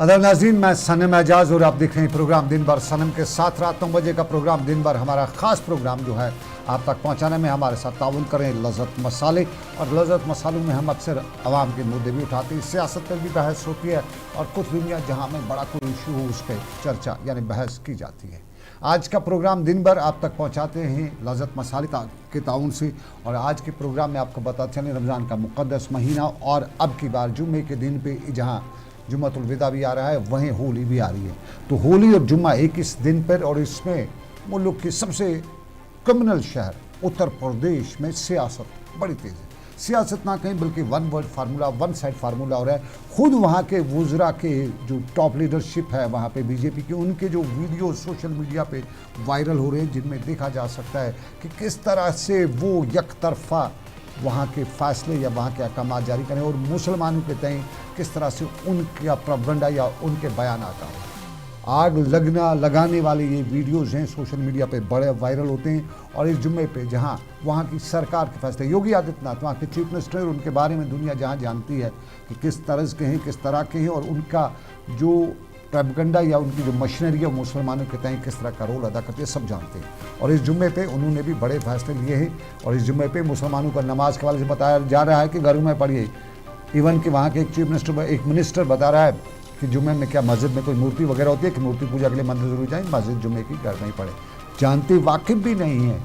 अदब नाज़रीन, मैं सनम एजाज और आप देख रहे हैं प्रोग्राम दिन भर। सनम के साथ रात 9 बजे का प्रोग्राम दिन भर हमारा ख़ास प्रोग्राम जो है आप तक पहुंचाने में हमारे साथ ताउन करें लज़्ज़त मसाले। और लज़्ज़त मसालों में हम अक्सर आवाम के मुद्दे भी उठाते हैं, सियासत पर भी बहस होती है और कुछ दुनिया जहां में बड़ा कोई इशू हो उस पर चर्चा यानी बहस की जाती है। आज का प्रोग्राम दिन भर आप तक पहुँचाते हैं लज़्ज़त मसाले के ताउन से। और आज के प्रोग्राम में आपको बताते चलें रमज़ान का मुक़द्दस महीना और अब की बार जुम्मे के दिन पर जहाँ जुम्मतुल विदा भी आ रहा है वहीं होली भी आ रही है। तो होली और जुम्मा एक इस दिन पर, और इसमें मुल्क के सबसे क्रिमिनल शहर उत्तर प्रदेश में सियासत बड़ी तेज़ है। सियासत ना कहीं बल्कि one word formula, one side formula हो रहा है। खुद वहाँ के वुज़रा के जो टॉप लीडरशिप है वहाँ पे बीजेपी के, उनके जो वीडियो सोशल मीडिया पे वायरल हो रहे हैं जिनमें देखा जा सकता है कि किस तरह से वो यकतरफा वहाँ के फ़ैसले या वहाँ के अहकाम जारी करें और मुसलमानों के तय किस तरह से उनका प्रोपेगेंडा या उनके बयान आता है। आग लगाने वाले ये वीडियोज़ हैं सोशल मीडिया पे बड़े वायरल होते हैं। और इस जुम्मे पे जहाँ वहाँ की सरकार के फैसले, योगी आदित्यनाथ वहाँ के चीफ मिनिस्टर, उनके बारे में दुनिया जहाँ जानती है कि किस तरह के हैं, किस तरह के हैं और उनका जो प्रोपेगेंडा या उनकी जो मशीनरी है मुसलमानों के तय किस तरह का रोल अदा करती है, सब जानते हैं। और इस जुम्मे पे उन्होंने भी बड़े फैसले लिए हैं। और इस जुम्मे पे मुसलमानों को नमाज के हवाले से बताया जा रहा है कि घरों में पढ़िए। इवन कि वहाँ के एक चीफ मिनिस्टर, एक मिनिस्टर बता रहा है कि जुम्मे में क्या मस्जिद में कोई मूर्ति वगैरह होती है कि मूर्ति पूजा के लिए मंदिर जरूर जाएँ, मस्जिद जुम्मे की घर में ही पढ़े। जानते वाकिफ भी नहीं है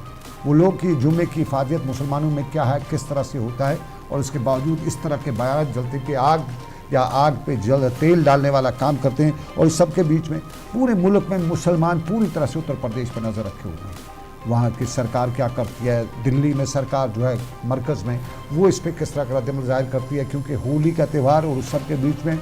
वो लोग कि जुम्मे की हिफाजत मुसलमानों में क्या है, किस तरह से होता है। और उसके बावजूद इस तरह के बयान जलते पे आग या आग पे जल तेल डालने वाला काम करते हैं। और इस सब के बीच में पूरे मुल्क में मुसलमान पूरी तरह से उत्तर प्रदेश पर नज़र रखे हुए हैं। वहाँ की सरकार क्या करती है, दिल्ली में सरकार जो है मरकज़ में, वो इस पर किस तरह का रद्द ज़ाहिर करती है। क्योंकि होली का त्यौहार और उस सब के बीच में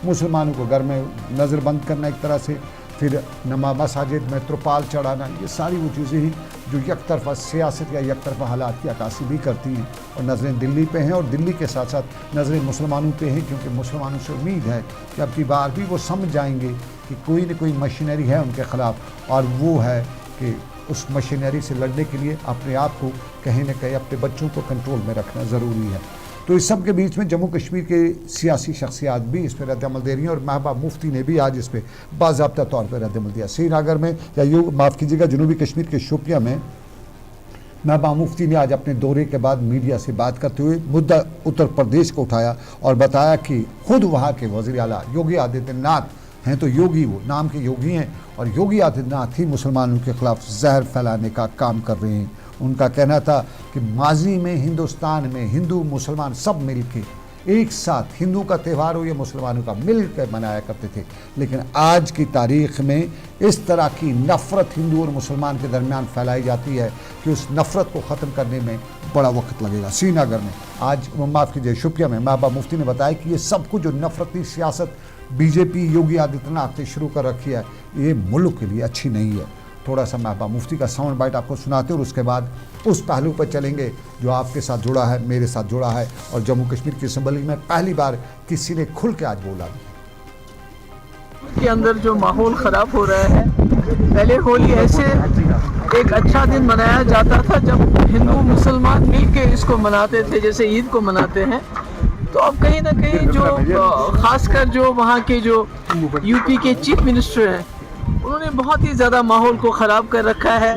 मुसलमानों को घर में नज़रबंद करना एक तरह से, फिर मसाजिद में त्रिपाल चढ़ाना, ये सारी वो चीज़ें हैं जो यकतरफा सियासत या यकतरफा हालात की अक्कासी भी करती हैं। और नज़रें दिल्ली पे हैं और दिल्ली के साथ साथ नज़रें मुसलमानों पे हैं, क्योंकि मुसलमानों से उम्मीद है कि अब की बार भी वो समझ जाएंगे कि कोई न कोई मशीनरी है उनके ख़िलाफ़। और वो है कि उस मशीनरी से लड़ने के लिए अपने आप को कहीं न कहीं अपने बच्चों को कंट्रोल में रखना ज़रूरी है। तो इस सब के बीच में जम्मू कश्मीर के सियासी शख्सियात भी इस पर रद्दअमल दे रही हैं। और महबूबा मुफ्ती ने भी आज इस पर बाज़ाब्ता तौर पर रद्दअमल दिया। श्रीनगर में या माफ़ कीजिएगा जनूबी कश्मीर के शोपियां में महबूबा मुफ्ती ने आज अपने दौरे के बाद मीडिया से बात करते हुए मुद्दा उत्तर प्रदेश को उठाया और बताया कि खुद वहाँ के वज़ीर आला योगी आदित्यनाथ हैं, तो योगी वो नाम के योगी हैं और योगी आदित्यनाथ ही मुसलमानों के ख़िलाफ़ जहर फैलाने का काम कर रहे हैं। उनका कहना था कि माजी में हिंदुस्तान में हिंदू मुसलमान सब मिल के एक साथ हिंदू का त्यौहार हो या मुसलमानों का मिल कर मनाया करते थे, लेकिन आज की तारीख़ में इस तरह की नफ़रत हिंदू और मुसलमान के दरमियान फैलाई जाती है कि उस नफ़रत को ख़त्म करने में बड़ा वक्त लगेगा। श्रीनगर में आज माफ़ कीजिए शोपियां में महबूबा मुफ्ती ने बताया कि ये सब कुछ जो नफ़रती सियासत बीजेपी योगी आदित्यनाथ ने शुरू कर रखी है ये मुल्क के लिए अच्छी नहीं है। थोड़ा सा महबूबा मुफ्ती का साउंड बाइट आपको सुनाते हैं और उसके बाद उस पहलू पर चलेंगे जो आपके साथ जुड़ा है, मेरे साथ जुड़ा है। और जम्मू कश्मीर की असम्बली में पहली बार किसी ने खुल के आज बोला के अंदर जो माहौल ख़राब हो रहा है। पहले होली ऐसे एक अच्छा दिन मनाया जाता था जब हिंदू मुसलमान मिल के इसको मनाते थे जैसे ईद को मनाते हैं। तो अब कहीं ना कहीं जो ख़ासकर जो वहाँ के जो यूपी के चीफ मिनिस्टर हैं उन्होंने बहुत ही ज़्यादा माहौल को ख़राब कर रखा है।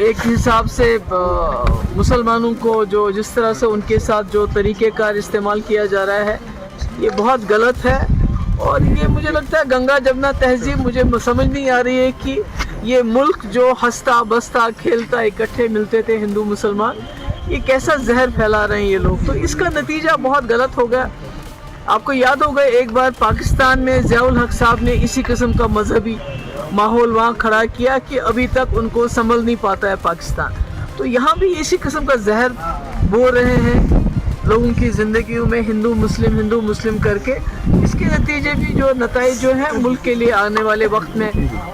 एक हिसाब से मुसलमानों को जो जिस तरह से उनके साथ जो तरीक़ेकार इस्तेमाल किया जा रहा है ये बहुत गलत है। और ये मुझे लगता है गंगा जमुना तहजीब, मुझे समझ नहीं आ रही है कि ये मुल्क जो हंसता बसता खेलता इकट्ठे मिलते थे हिंदू मुसलमान, ये कैसा जहर फैला रहे हैं ये लोग। तो इसका नतीजा बहुत गलत होगा। आपको याद होगा एक बार पाकिस्तान में ज़ियाउल हक साहब ने इसी किस्म का मजहबी माहौल वहाँ खड़ा किया कि अभी तक उनको संभल नहीं पाता है पाकिस्तान। तो यहाँ भी इसी किस्म का जहर बो रहे हैं लोगों की ज़िंदगियों में, हिंदू मुस्लिम करके। इसके नतीजे भी जो नताइज जो हैं मुल्क के लिए आने वाले वक्त में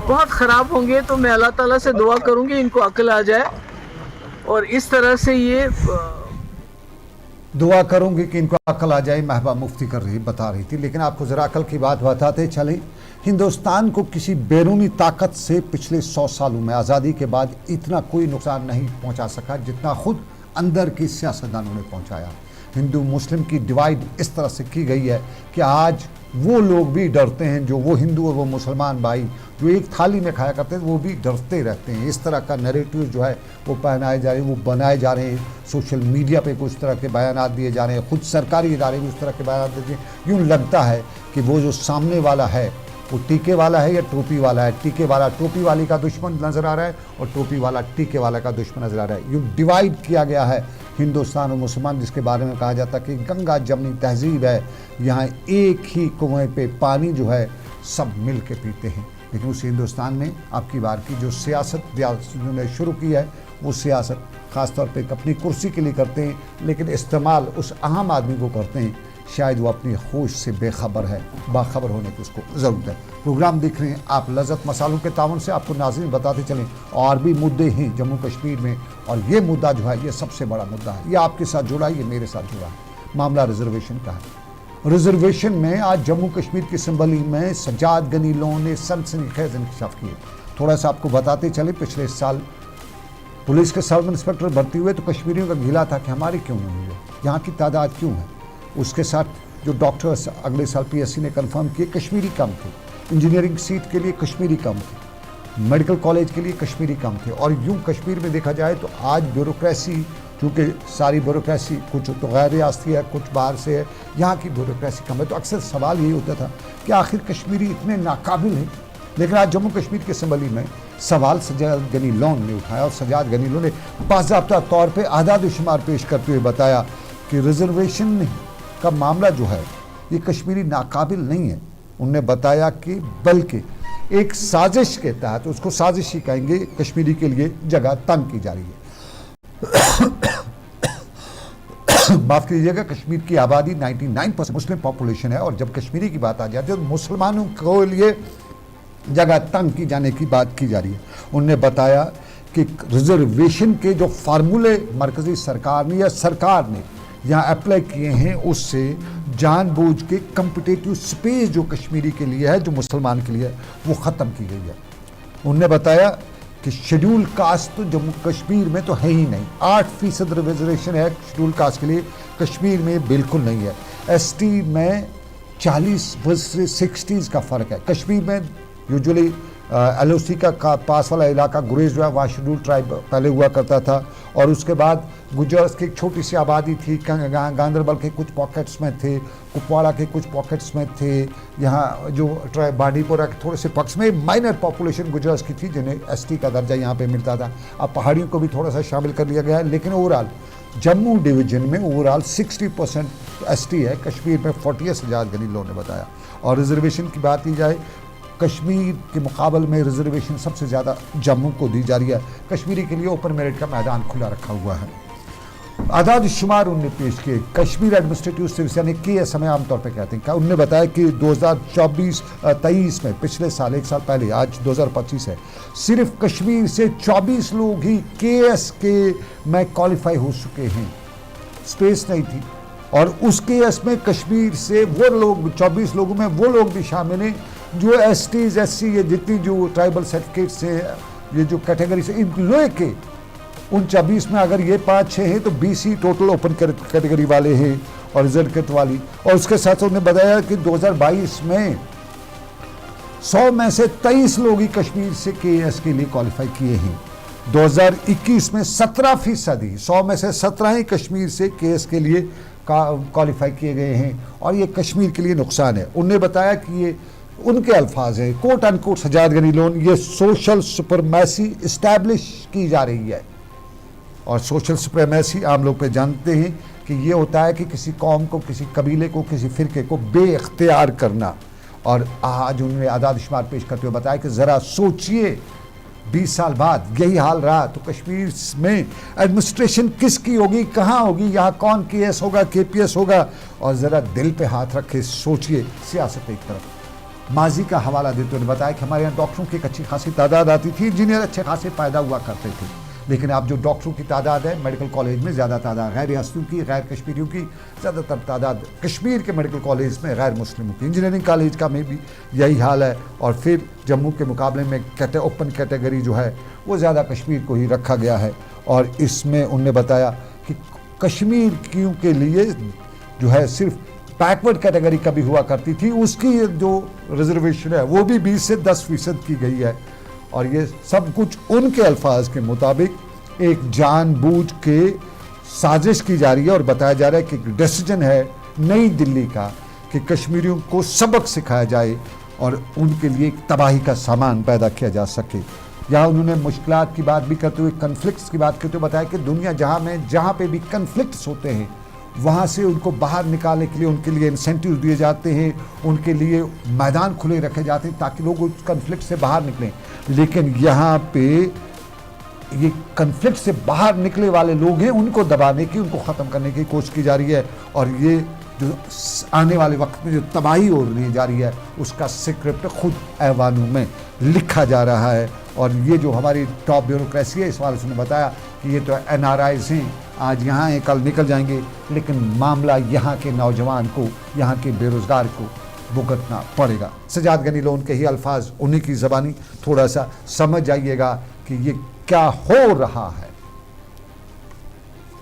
बहुत ख़राब होंगे। तो मैं अल्लाह ताला से दुआ करूँगी इनको अक्ल आ जाए और इस तरह से ये दुआ करूंगी कि इनको अकल आ जाए, महबूबा मुफ्ती बता रही थी। लेकिन आपको ज़रा अकल की बात बताते चले। हिंदुस्तान को किसी बैरूनी ताकत से पिछले 100 सालों में आज़ादी के बाद इतना कोई नुकसान नहीं पहुंचा सका जितना खुद अंदर की सियासतदानों ने पहुंचाया। हिंदू मुस्लिम की डिवाइड इस तरह से की गई है कि आज वो लोग भी डरते हैं, जो वो हिंदू और वो मुसलमान भाई जो एक थाली में खाया करते हैं, वो भी डरते रहते हैं। इस तरह का नैरेटिव जो है वो पहनाए जा रहे हैं, वो बनाए जा रहे हैं। सोशल मीडिया पे कुछ तरह के बयानात दिए जा रहे हैं, खुद सरकारी इदारे भी उस तरह के बयानात देते हैं। यूँ लगता है कि वो जो सामने वाला है वो टीके वाला है या टोपी वाला है। टीके वाला टोपी वाली का दुश्मन नज़र आ रहा है और टोपी वाला टीके वाला का दुश्मन नज़र आ रहा है। यूँ डिवाइड किया गया है हिंदुस्तान और मुसलमान, जिसके बारे में कहा जाता है कि गंगा जमनी तहजीब है, यहाँ एक ही कुएँ पे पानी जो है सब मिल के पीते हैं। लेकिन उस हिंदुस्तान में आपकी बार की जो सियासत जिन्होंने शुरू की है, वो सियासत ख़ासतौर पे अपनी कुर्सी के लिए करते हैं, लेकिन इस्तेमाल उस आम आदमी को करते हैं, शायद वो अपनी होश से बेखबर है। बाखबर होने की उसको ज़रूरत है। प्रोग्राम देख रहे हैं आप लज़्ज़त मसालों के ताउन से। आपको नाज़रीन बताते चलें और भी मुद्दे हैं जम्मू कश्मीर में, और ये मुद्दा जो है ये सबसे बड़ा मुद्दा है। ये आपके साथ जुड़ा है, ये मेरे साथ जुड़ा है। मामला रिजर्वेशन का है। रिजर्वेशन में आज जम्मू कश्मीर की असम्बली में सज्जाद गनी लोगों ने सनसनीखेज इंकशाफ किए। थोड़ा सा आपको बताते चले, पिछले साल पुलिस के सब इंस्पेक्टर भर्ती हुए तो कश्मीरियों का घिला था कि हमारी क्यों नहीं हुई, यहाँ की तादाद क्यों है। उसके साथ जो डॉक्टर्स अगले साल पीएससी ने कंफर्म किए, कश्मीरी कम थे। इंजीनियरिंग सीट के लिए कश्मीरी कम थे, मेडिकल कॉलेज के लिए कश्मीरी कम थे। और यूँ कश्मीर में देखा जाए तो आज ब्यूरोक्रेसी, चूँकि सारी ब्यूरोक्रेसी कुछ तो गैर रियासती है, कुछ बाहर से है, यहाँ की ब्यूरोक्रेसी कम है। तो अक्सर सवाल यही होता था कि आखिर कश्मीरी इतने नाकाबिल हैं। लेकिन आज जम्मू कश्मीर की असम्बली में सवाल सज्जाद गनी लोन ने उठाया और सज्जाद गनी लोन ने बाज़ाब्ता तौर पर आदाद शुमार पेश करते हुए बताया कि रिजर्वेशन का मामला जो है ये कश्मीरी नाकाबिल नहीं है। उन्होंने बताया कि बल्कि एक साजिश के तहत, उसको साजिश ही कहेंगे, कश्मीरी के लिए जगह तंग की जा रही है। माफ़ कीजिएगा, कश्मीर की आबादी 99% मुस्लिम पॉपुलेशन है, और जब कश्मीरी की बात आ जाती है तो मुसलमानों के लिए जगह तंग की जाने की बात की जा रही है। उन्होंने बताया कि रिजर्वेशन के जो फार्मूले मरकज़ी सरकार ने या सरकार ने यहाँ अप्लाई किए हैं, उससे जानबूझ के कम्पिटिटिव स्पेस जो कश्मीरी के लिए है, जो मुसलमान के लिए है, वो ख़त्म की गई है। उन्होंने बताया कि शेड्यूल कास्ट तो जम्मू कश्मीर में तो है ही नहीं। 8% रिजर्वेशन है शेड्यूल कास्ट के लिए, कश्मीर में बिल्कुल नहीं है। एसटी में 40 वर्सेस 60 का फ़र्क है। कश्मीर में यूजुअली LOC का पास वाला इलाका गुरेज जो है, वहाँ शेड्यूल ट्राइब पहले हुआ करता था, और उसके बाद गुजरात की एक छोटी सी आबादी थी, गांदरबल के कुछ पॉकेट्स में थे, कुपवाड़ा के कुछ पॉकेट्स में थे, यहाँ जो ट्राइब बांडीपोरा के थोड़े से पक्ष में माइनर पॉपुलेशन गुजरात की थी जिन्हें ST का दर्जा यहाँ पे मिलता था। अब पहाड़ियों को भी थोड़ा सा शामिल कर लिया गया है, लेकिन ओवरऑल जम्मू डिवीज़न में ओवरऑल 60% ST है, कश्मीर में 40 है, सज्जाद गनी लोगों ने बताया। और रिजर्वेशन की बात की जाए, कश्मीर के मुकाबले में रिजर्वेशन सबसे ज़्यादा जम्मू को दी जा रही है। कश्मीरी के लिए ओपन मेरिट का मैदान खुला रखा हुआ है। आदाद शुमार उन्होंने पेश किए। कश्मीर एडमिनिस्ट्रेटिव सर्विस यानी KSM आमतौर पर कहते हैं। उन्होंने बताया कि 2024-23 में, पिछले साल, एक साल पहले, आज 2025 है, सिर्फ कश्मीर से 24 लोग ही KS के में क्वालिफाई हो चुके हैं। स्पेस नहीं थी, और उस KS में कश्मीर से वो लोग, 24 लोगों में वो लोग भी शामिल हैं जो STs SC, ये जितनी जो ट्राइबल सर्टिफिकेट्स हैं, ये जो कैटेगरी से, इन लोए के उन 24 में अगर ये 5-6 हैं तो 20 ही टोटल ओपन कैटेगरी वाले हैं और रिजर्व वाली। और उसके साथ उन्होंने बताया कि 2022 में 100 में से 23 लोग ही कश्मीर से KS के लिए क्वालिफाई किए हैं। 2021 में 17%, 100 में से 17 ही कश्मीर से KS के लिए क्वालिफाई किए गए हैं, और ये कश्मीर के लिए नुकसान है। उन्होंने बताया कि ये उनके अल्फाज हैं, कोट अनकोट, सज्जाद गनी लोन, ये सोशल सुपरमेसी इस्टेब्लिश की जा रही है। और सोशल सुपरमेसी आम लोग पे जानते हैं कि ये होता है कि किसी कौम को, किसी कबीले को, किसी फ़िरके को बेइख्तियार करना। और आज उन्होंने आदाद शुमार पेश करते हुए बताया कि ज़रा सोचिए, 20 साल बाद यही हाल रहा तो कश्मीर में एडमिनिस्ट्रेशन किसकी होगी, कहाँ होगी, यहाँ कौन KS होगा, KPS होगा। और ज़रा दिल पे हाथ रखे सोचिए। सियासत एक तरफ, माजी का हवाला देते हुए बताया कि हमारे यहाँ डॉक्टरों की एक अच्छी खासी तादाद आती थी, इंजीनियर अच्छे खासे पैदा हुआ करते थे, लेकिन अब जो डॉक्टरों की तादाद है मेडिकल कॉलेज में ज़्यादा तादाद गैर रियासतियों की, गैर कश्मीरियों की ज़्यादातर तादाद कश्मीर के मेडिकल कॉलेज में गैर मुस्लिमों की। इंजीनियरिंग कॉलेज का में भी यही हाल है। और फिर जम्मू के मुकाबले में ओपन कैटेगरी जो है वो ज़्यादा कश्मीर को ही रखा गया है। और इसमें उन्होंने बताया कि कश्मीरियों के लिए जो है सिर्फ बैकवर्ड कैटेगरी कभी हुआ करती थी, उसकी जो रिजर्वेशन है वो भी 20 से 10% की गई है। और ये सब कुछ उनके अल्फाज के मुताबिक एक जानबूझ के साजिश की जा रही है और बताया जा रहा है कि एक डिसीजन है नई दिल्ली का कि कश्मीरियों को सबक सिखाया जाए और उनके लिए एक तबाही का सामान पैदा किया जा सके। यहाँ उन्होंने मुश्किलात की बात भी करते हुए, कन्फ्लिक्ट्स की बात करते हुए बताया कि दुनिया जहाँ पे भी कन्फ्लिक्ट्स होते हैं वहाँ से उनको बाहर निकालने के लिए उनके लिए इंसेंटिव दिए जाते हैं, उनके लिए मैदान खुले रखे जाते हैं ताकि लोग उस कन्फ्लिक्ट से बाहर निकलें। लेकिन यहाँ पे ये कन्फ्लिक्ट से बाहर निकले वाले लोग हैं, उनको दबाने की, उनको ख़त्म करने की कोशिश की जा रही है। और ये जो आने वाले वक्त में जो तबाही होने जा रही है उसका स्क्रिप्ट खुद ऐवानों में लिखा जा रहा है। और ये जो हमारी टॉप ब्यूरोक्रेसी है, इस वाले ने बताया कि ये तो NRIs हैं, आज यहाँ हैं कल निकल जाएंगे, लेकिन मामला यहाँ के नौजवान को, यहाँ के बेरोज़गार को भुगतना पड़ेगा। सजाद गनी लोन के ही अल्फाज, उन्हीं की ज़बानी, थोड़ा सा समझ जाइएगा कि ये क्या हो रहा है।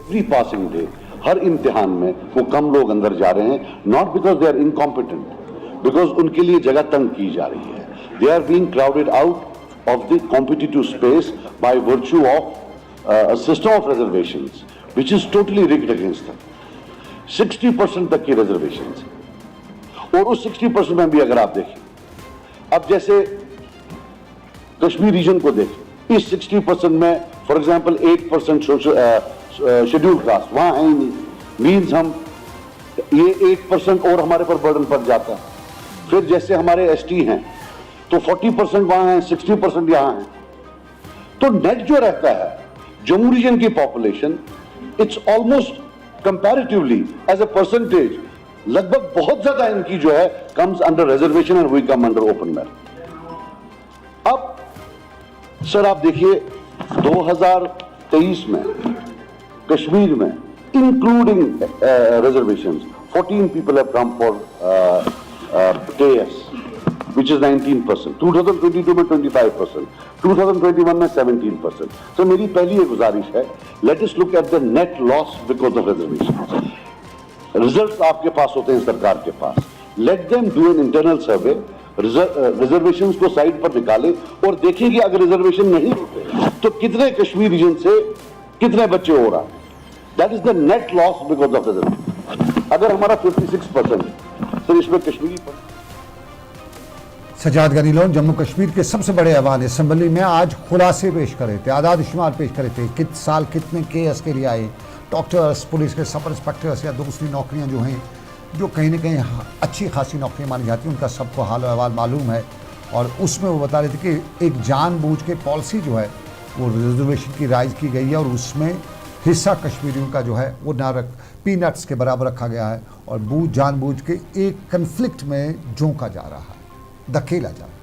एवरी पासिंग डे, हर इम्तिहान में वो कम लोग अंदर जा रहे हैं, not because they are incompetent, because उनके लिए जगह तंग की जा रही है। They are being crowded out of the competitive space by virtue of a system of reservations which is totally rigged against them. 60% तक की reservations, और उस 60% में भी अगर आप देखें, अब जैसे कश्मीर रीजन को देखें, इस 60% में फॉर एग्जांपल 8% शेड्यूल कास्ट वहां है ही नहीं, मीन्स हम ये 8% और हमारे पर बर्डन पड़ जाता है। फिर जैसे हमारे ST हैं तो 40% वहां है, 60% यहां है, तो नेट जो रहता है जम्मू रीजन की population, it's almost comparatively as a percentage लगभग बहुत ज्यादा इनकी जो है comes under reservation and we come under open merit. अब सर आप देखिए 2023 में कश्मीर में including reservations 14 people have come for KS which is 19%, 2022 में 25%, 2021 में 17%। तो मेरी पहली ये गुजारिश है, let us look at the net loss because of reservation. Results आपके पास होते हैं सरकार के पास, let them do an internal survey, reservations को साइड पर निकाले और देखें कि अगर रिजर्वेशन नहीं होते तो कितने कश्मीर रीजन से कितने बच्चे हो रहा है। That is the net loss because of reservation. अगर हमारा 56% तो इसमें कश्मीरी सजाद गनी लोन जम्मू कश्मीर के सबसे बड़े अवान असम्बली में आज खुलासे पेश करे थे, आदाद शुमार पेश करे थे, किस साल कितने KS के लिए आए, डॉक्टर्स, पुलिस के सब इंस्पेक्टर्स या दूसरी नौकरियां जो हैं, जो कहीं ना कहीं अच्छी खासी नौकरियां मानी जाती हैं, उनका सबको हाल अहवाल मालूम है। और उसमें वो बता रहे थे कि एक जानबूझ के पॉलिसी जो है वो रिजर्वेशन की राइज की गई है और उसमें हिस्सा कश्मीरियों का जो है वो ना पीनट्स के बराबर रखा गया है और जानबूझ के एक कन्फ्लिक्ट में झोंका जा रहा है, धकेला जा रहा है।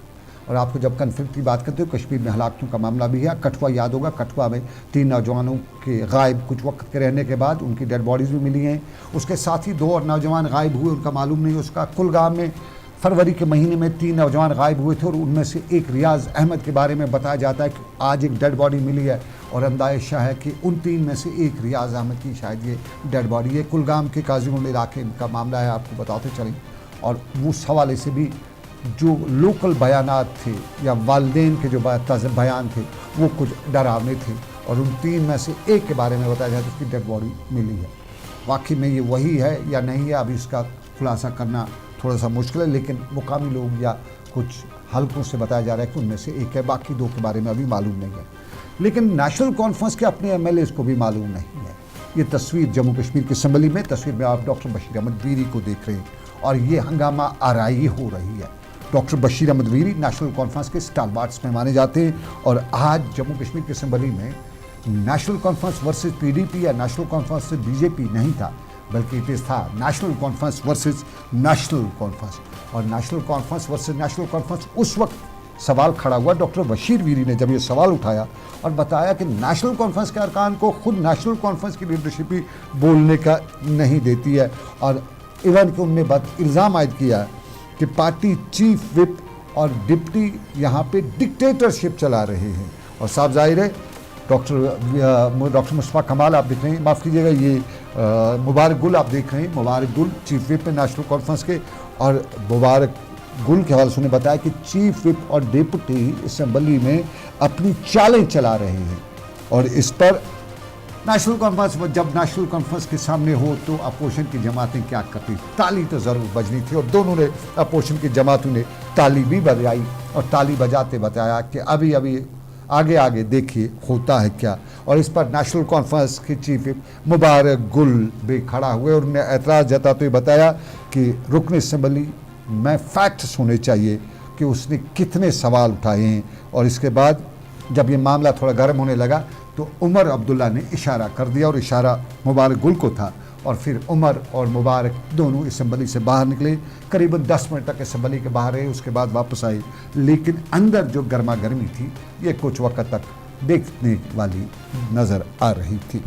और आपको जब कन्फ्लिक्ट की बात करते हो, कश्मीर में हलाकतों का मामला भी है। कठुआ याद होगा, कठुआ में 3 नौजवानों के गायब कुछ वक्त के रहने के बाद उनकी डेड बॉडीज़ भी मिली हैं। उसके साथ ही 2 और नौजवान गायब हुए, उनका मालूम नहीं उसका। कुलगाम में फरवरी के महीने में 3 नौजवान गायब हुए थे और उनमें से एक रियाज अहमद के बारे में बताया जाता है कि आज एक डेड बॉडी मिली है और अंदाज़ा है कि उन 3 में से एक रियाज अहमद की शायद ये डेड बॉडी है। कुलगाम के काजीगुंड इलाके का मामला है, आपको बताते चलें। और उस हवाले से भी जो लोकल बयानात थे या वालिदैन के जो बयान थे वो कुछ डरावने थे और उन 3 में से एक के बारे में बताया जाए तो उसकी डेड बॉडी मिली है। वाकई में ये वही है या नहीं है, अभी इसका खुलासा करना थोड़ा सा मुश्किल है, लेकिन मुकामी लोग या कुछ हल्कों से बताया जा रहा है कि उनमें से एक है, बाकी 2 के बारे में अभी मालूम नहीं है। लेकिन नेशनल कॉन्फ्रेंस के अपने MLAs को भी मालूम नहीं है। ये तस्वीर जम्मू कश्मीर की असम्बली में, तस्वीर में आप डॉक्टर बशीर अहमद वीरी को देख रहे हैं और ये हंगामा आराई हो रही है। Doctor Bashir Ahmad Veeri national conference के स्टालवार्ट्स में माने जाते हैं और आज जम्मू कश्मीर की असम्बली में नेशनल कॉन्फ्रेंस वर्सेस PDP या नेशनल कॉन्फ्रेंस से BJP नहीं था, बल्कि इट था national conference versus national conference. और national conference versus national conference उस वक्त सवाल खड़ा हुआ डॉक्टर बशीर वीरी ने जब ये सवाल उठाया और बताया कि नेशनल कॉन्फ्रेंस के अरकान को खुद नेशनल कॉन्फ्रेंस की लीडरशिप ही बोलने का नहीं देती है। और इवन कि उनने इल्ज़ाम आयद किया कि पार्टी चीफ विप और डिप्टी यहाँ पे डिक्टेटरशिप चला रहे हैं। और साफ जाहिर है डॉक्टर मुस्तफ़ा कमाल आप दिख रहे हैं, माफ़ कीजिएगा, ये मुबारक गुल आप देख रहे हैं, मुबारक गुल चीफ विप नेशनल कॉन्फ्रेंस के, और मुबारक गुल के हवाले से उन्होंने बताया कि चीफ विप और डिप्टी असेंबली में अपनी चालें चला रहे हैं और इस पर नेशनल कॉन्फ्रेंस, जब नेशनल कॉन्फ्रेंस के सामने हो तो अपोजिशन की जमातें क्या करती, ताली तो ज़रूर बजनी थी और दोनों ने अपोजिशन की जमातों ने ताली भी बजाई और ताली बजाते बताया कि अभी अभी आगे आगे देखिए होता है क्या। और इस पर नेशनल कॉन्फ्रेंस के चीफ विप मुबारक गुल भी खड़ा हुए और उन्होंने एतराज़ जताते हुए बताया कि रुकन असेंबली में फैक्ट्स होने चाहिए कि उसने कितने सवाल उठाए हैं। और इसके बाद जब ये मामला थोड़ा गर्म होने लगा तो उमर अब्दुल्ला ने इशारा कर दिया और इशारा मुबारक गुल को था और फिर उमर और मुबारक दोनों असेंबली से बाहर निकले। करीबन 10 मिनट तक असेंबली के बाहर रहे, उसके बाद वापस आए, लेकिन अंदर जो गर्मा गर्मी थी ये कुछ वक्त तक देखने वाली नज़र आ रही थी।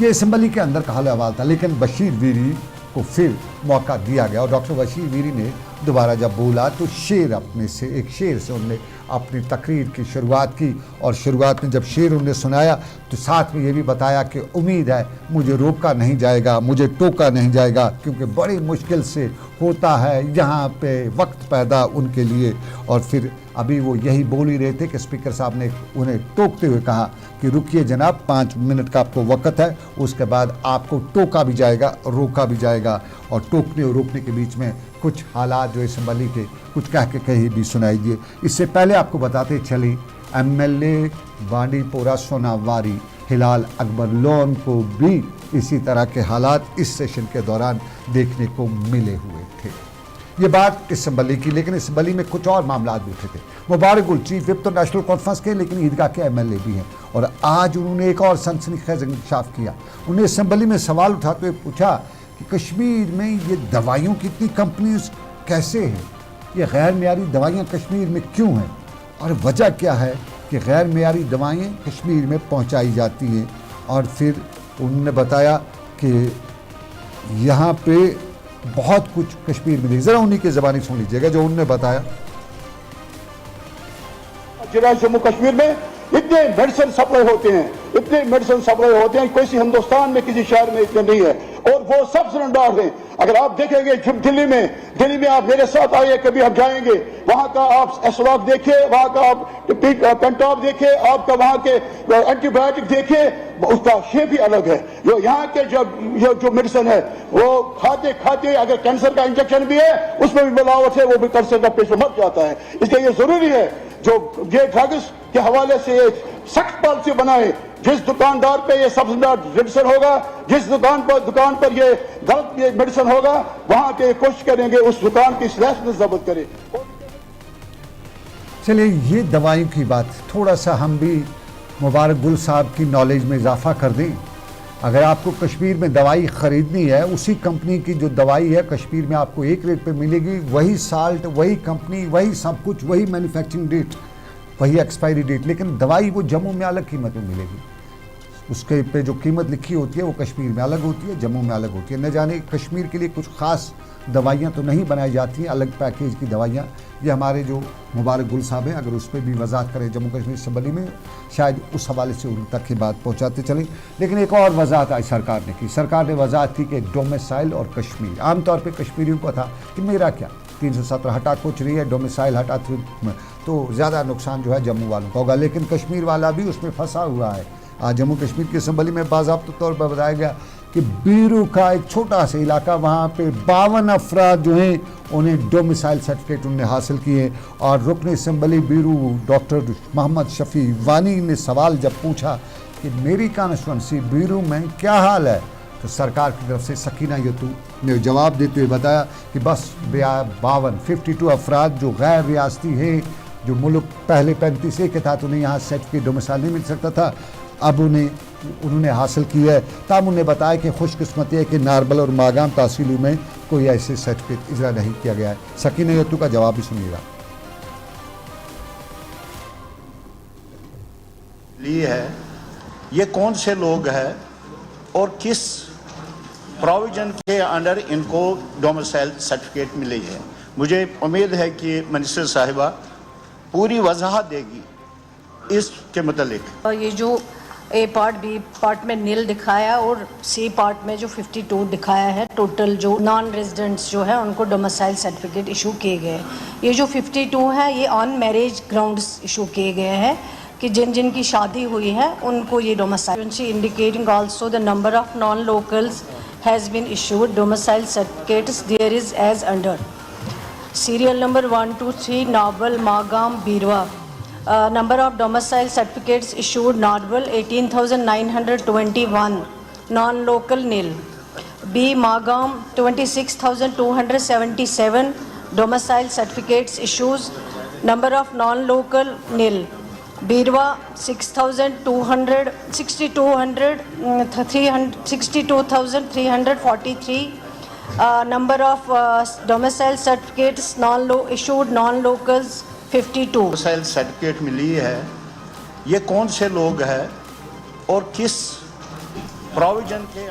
ये असेंबली के अंदर का हाल अहवाल था, लेकिन बशीर वीरी को फिर मौका दिया गया और डॉक्टर बशीर वीरी ने दोबारा जब बोला तो एक शेर से उन्होंने अपनी तकरीर की शुरुआत की और शुरुआत में जब शेर उन्होंने सुनाया तो साथ में ये भी बताया कि उम्मीद है मुझे रोका नहीं जाएगा, मुझे टोका नहीं जाएगा, क्योंकि बड़ी मुश्किल से होता है यहाँ पे वक्त पैदा उनके लिए। और फिर अभी वो यही बोल ही रहे थे कि स्पीकर साहब ने उन्हें टोकते हुए कहा कि रुकिए जनाब, 5 मिनट का आपको वक्त है, उसके बाद आपको टोका भी जाएगा, रोका भी जाएगा। और टोकने और रोकने के बीच में कुछ हालात जो असेंबली के कुछ कह के कहीं भी सुनाई दिए। इससे पहले आपको बताते चले MLA बांडीपोरा सोनावारी हिलाल अकबर लोन को भी इसी तरह के हालात इस सेशन के दौरान देखने को मिले हुए थे। ये बात असेंबली की, लेकिन असेंबली में कुछ और मामला भी उठे थे। मुबारक गुल चीफ विप तो नेशनल कॉन्फ्रेंस के, लेकिन ईदगाह के MLA भी हैं और आज उन्होंने एक और सनसनीखेज इंकशाफ किया। उन्होंने असेंबली में सवाल उठाते हुए पूछा कि कश्मीर में ये दवाइयों की इतनी कंपनीज कैसे हैं, ये गैर मेयारी दवाइयाँ कश्मीर में क्यों हैं और वजह क्या है कि गैर मेयारी दवाएँ कश्मीर में पहुँचाई जाती हैं। और फिर उन्होंने बताया कि यहाँ पे बहुत कुछ कश्मीर में, ज़रा उन्हीं की ज़बानी सुन लीजिएगा जो उन्होंने बताया। जिला जम्मू कश्मीर में इतने मेडिसिन सप्लाई होते हैं, इतने मेडिसिन सप्लाई होते हैं, किसी हिंदुस्तान में किसी शहर में इतने नहीं है और वो सब सिलेंडर हैं। अगर आप देखेंगे दिल्ली में आप मेरे साथ आइए, कभी हम जाएंगे, वहां का आप एसलॉक देखिए, वहां का आप पेंटॉप देखिए, आपका वहां के एंटीबायोटिक देखिए, उसका शेप ही अलग है। जो यहाँ के जो मेडिसिन है वो खाते खाते अगर कैंसर का इंजेक्शन भी है उसमें भी मिलावट है, वो भी कैंसर का पेशेंट मर जाता है। इसलिए ये जरूरी है जो ये ड्रग्स के हवाले से एक सख्त पॉलिसी बनाए। जिस दुकानदार पे ये सब्सिडी मेडिसिन होगा, जिस दुकान पर ये गलत ये मेडिसिन होगा, वहां के कोशिश करेंगे उस दुकान की लाइसेंस जब्त करें। चलिए ये दवाइयों की बात, थोड़ा सा हम भी मुबारक गुल साहब की नॉलेज में इजाफा कर दें। अगर आपको कश्मीर में दवाई ख़रीदनी है, उसी कंपनी की जो दवाई है कश्मीर में आपको एक रेट पे मिलेगी, वही साल्ट, वही कंपनी, वही सब कुछ, वही मैन्युफैक्चरिंग डेट, वही एक्सपायरी डेट, लेकिन दवाई वो जम्मू में अलग कीमत में मिलेगी। उसके पे जो कीमत लिखी होती है वो कश्मीर में अलग होती है, जम्मू में अलग होती है। न जाने कश्मीर के लिए कुछ ख़ास दवाइयाँ तो नहीं बनाई जाती हैं, अलग पैकेज की दवाइयाँ। ये हमारे जो मुबारक गुल साहब हैं, अगर उस पर भी वजाहत करें जम्मू कश्मीर असेंबली में, शायद उस हवाले से उन तक की बात पहुँचाते चलें। लेकिन एक और वजाहत आज सरकार ने की। सरकार ने वजाहत की कि डोमिसाइल और कश्मीर, आमतौर पर कश्मीरियों को था कि मेरा क्या 317 हटा कुछ रही है, डोमिसाइल हटा तो ज़्यादा नुकसान जो है जम्मू वालों का होगा, लेकिन कश्मीर वाला भी उसमें फंसा हुआ है। आज जम्मू कश्मीर की असेंबली में बाज़ाब्ता तौर पर बताया गया कि बीरू का एक छोटा सा इलाका, वहाँ पे 52 अफराद जो हैं उन्हें डोमिसाइल सर्टिफिकेट उन्हें हासिल किए। और रुकन असेंबली बीरू डॉक्टर मोहम्मद शफी वानी ने सवाल जब पूछा कि मेरी कॉन्स्टिट्यूंसी बीरू में क्या हाल है, तो सरकार की तरफ से सकीना यतू ने जवाब देते हुए बताया कि बस 52 अफराद जो गैर रियासती हैं, जो मुल्क पहले 35 के था तो उन्हें यहाँ सर्टिफिकेट डोमिसाइल नहीं मिल सकता था, अब उन्होंने हासिल की है। तब उन्हें बताया कि खुशकिस्मती है कि नारबल और मागाम तहसीलों में कोई ऐसे सर्टिफिकेट इजरा नहीं किया गया है। सकीना यतू का जवाब भी सुनिएगा। लिए है ये कौन से लोग हैं और किस प्रोविजन के अंडर इनको डोमिसाइल सर्टिफिकेट मिली है। मुझे उम्मीद है कि मिनिस्टर साहिबा पूरी वजाहत देगी इसके मतलब। ये जो ए पार्ट बी पार्ट में नील दिखाया और सी पार्ट में जो 52 दिखाया है टोटल जो नॉन रेजिडेंट्स जो है उनको डोमिसाइल सर्टिफिकेट इशू किए गए। ये जो 52 है ये ऑन मैरिज ग्राउंड्स इशू किए गए हैं कि जिन जिन की शादी हुई है उनको ये domicile indicating also the number of non locals has been issued domicile certificates there is as under serial number 1 2 3 नावल Magam Beerwah. Number of domicile certificates issued Nadwal 18,921, non-local nil. B. Magam 26,277, domicile certificates issues. Number of non-local nil. Birwa 62,343. Number of domicile certificates issued non-locals 52। Domicile certificate मिली है, ये कौन से लोग हैं और किस प्रोविजन के।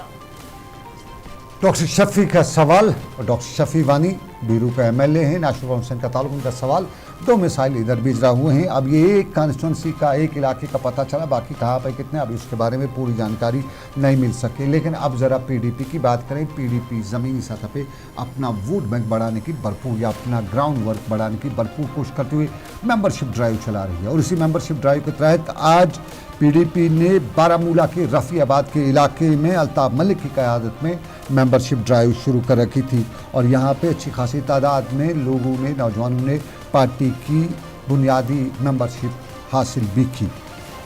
डॉक्टर शफी का सवाल, और डॉक्टर शफी वानी बीरू का एमएलए हैं, नेशनल कॉन्फ्रेंस का ताल्लुक उनका सवाल। दो मिसाइल इधर बिजरा हुए हैं। अब ये एक कॉन्स्टिट्यूंसी का एक इलाके का पता चला, बाकी कहाँ पे कितने अभी उसके बारे में पूरी जानकारी नहीं मिल सकी। लेकिन अब ज़रा पीडीपी की बात करें। पीडीपी ज़मीनी सतह पे अपना वोट बैंक बढ़ाने की भरपूर या अपना ग्राउंड वर्क बढ़ाने की भरपूर कोशिश करते हुए मेंबरशिप ड्राइव चला रही है। और इसी मेंबरशिप ड्राइव के तहत आज पीडीपी ने बारामूला के रफ़ियाबाद के इलाके में अल्ताफ़ मलिक की क़यादत में मेंबरशिप ड्राइव शुरू कर रखी थी। और यहाँ पे अच्छी खासी तादाद में लोगों ने, नौजवानों ने पार्टी की बुनियादी मेंबरशिप हासिल भी की।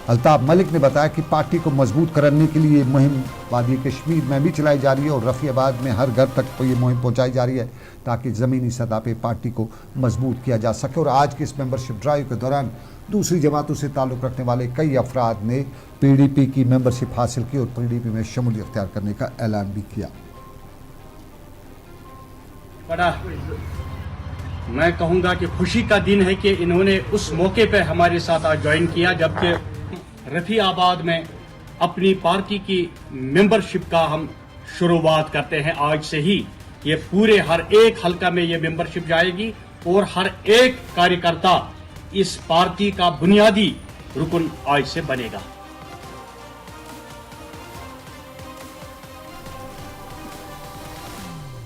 अल्ताफ़ मलिक ने बताया कि पार्टी को मजबूत करने के लिए मुहिम वादी कश्मीर में भी चलाई जा रही है और रफ़ियाबाद में हर घर तक ये मुहिम पहुँचाई जा रही है ताकि ज़मीनी सतह पर पार्टी को मजबूत किया जा सके। और आज के इस मेंबरशिप ड्राइव के दौरान दूसरी जमातों से ताल्लुक़ रखने वाले कई अफराद ने पीडीपी की मेंबरशिप हासिल की और पीडीपी में शमूलियत इख्तियार करने का ऐलान भी किया। बड़ा मैं कहूँगा कि खुशी का दिन है कि इन्होंने उस मौके पर हमारे साथ आज ज्वाइन किया जबकि रफ़ियाबाद में अपनी पार्टी की मेंबरशिप का हम शुरुआत करते हैं। आज से ही ये पूरे हर एक हल्का में ये मेंबरशिप जाएगी और हर एक कार्यकर्ता इस पार्टी का बुनियादी रुकन आज से बनेगा।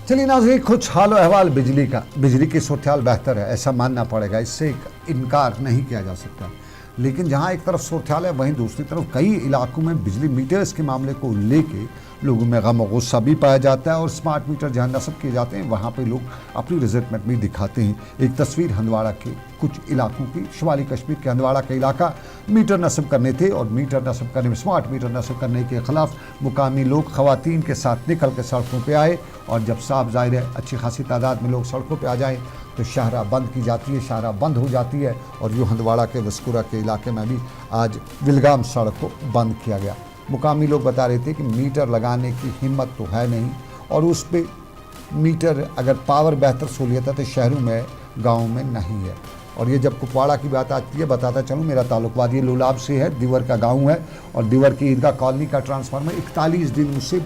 चलिए नाज़रीन, कुछ हाल अहवाल बिजली का। बिजली की सूरत हाल बेहतर है, ऐसा मानना पड़ेगा, इससे इनकार नहीं किया जा सकता। लेकिन जहां एक तरफ सूरत हाल है वहीं दूसरी तरफ कई इलाकों में बिजली मीटर्स के मामले को लेके लोगों में गम और गुस्सा भी पाया जाता है। और स्मार्ट मीटर जहाँ नस्ब किए जाते हैं वहाँ पे लोग अपनी रिजल्टमेंट भी दिखाते हैं। एक तस्वीर हंदवाड़ा के कुछ इलाकों की, शुमाली कश्मीर के हंदवाड़ा का इलाका मीटर नस्ब करने थे और मीटर नस्ब करने में, स्मार्ट मीटर नस्ब करने के ख़िलाफ़ मुकामी लोग ख़वातीन के साथ निकल के सड़कों पर आए। और जब साफ ज़ाहिर है अच्छी खासी तादाद में लोग सड़कों पर आ जाएँ तो शाहरा बंद की जाती है, शाहरा बंद हो जाती है। और यूँ हंदवाड़ा के वस्कुरा के इलाके में भी आज विलगाम सड़क को बंद किया गया। मुकामी लोग बता रहे थे कि मीटर लगाने की हिम्मत तो है नहीं और उस पर मीटर अगर पावर बेहतर सहूलियत है तो शहरों में, गाँव में नहीं है। और ये जब कुपवाड़ा की बात आती है, बताता चलूँ, मेरा ताल्लुक वादी लोलाब से है, दिवर का गाँव है और दिवर की ईदगाह कॉलोनी का ट्रांसफार्मर 41 दिन से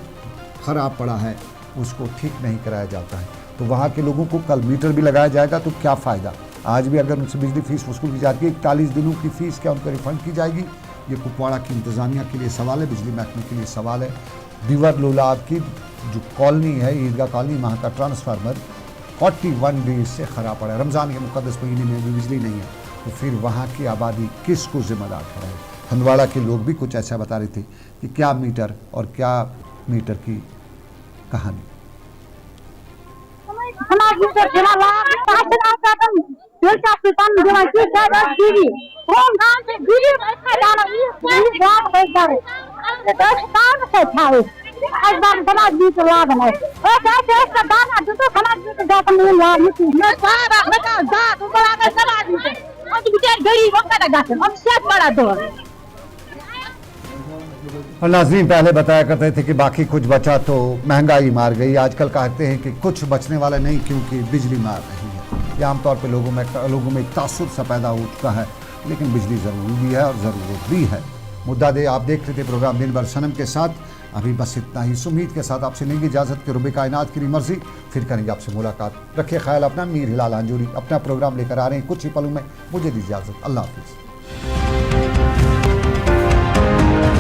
ख़राब पड़ा है, उसको ठीक नहीं कराया जाता है। तो वहाँ के लोगों को कल मीटर भी लगाया जाएगा तो क्या फ़ायदा। आज भी अगर उनसे बिजली फ़ीस वसूल की जाती है, 41 दिनों की फ़ीस क्या उनको रिफ़ंड की जाएगी? ये कुपवाड़ा की इंतज़ामिया के लिए सवाल है, बिजली महकमे के लिए सवाल है। दिवर लोलाब की जो कॉलोनी है, ईदगाह कॉलोनी, वहाँ का ट्रांसफार्मर 41 डेज से ख़राब पड़ा है। रमज़ान के मुक़द्दस महीने में भी बिजली नहीं है तो फिर वहाँ की आबादी किसको ज़िम्मेदार ठहराए। हंदवाड़ा के लोग भी कुछ ऐसा बता रहे थे कि क्या मीटर और क्या मीटर की कहानी। और नाज़रीन, पहले बताया करते थे कि बाकी कुछ बचा तो महंगाई मार गई। आजकल कहते हैं कि कुछ बचने वाला नहीं क्योंकि बिजली मार रही है। ये आमतौर पे लोगों में एक तासुर सा पैदा हो चुका है। लेकिन बिजली ज़रूरी भी है और ज़रूरत भी है। मुद्दा दे आप देख रहे थे प्रोग्राम दिन भर सनम के साथ। अभी बस इतना ही। उम्मीद के साथ आपसे लेंगे इजाज़त के रुबे कायनात की मर्जी, फिर करेंगे आपसे मुलाकात। रखिए ख्याल अपना। मीर हिलाल अंजूरी अपना प्रोग्राम लेकर आ रहे हैं कुछ ही पलों में। मुझे दी इजाज़त। अल्लाह हाफिज़।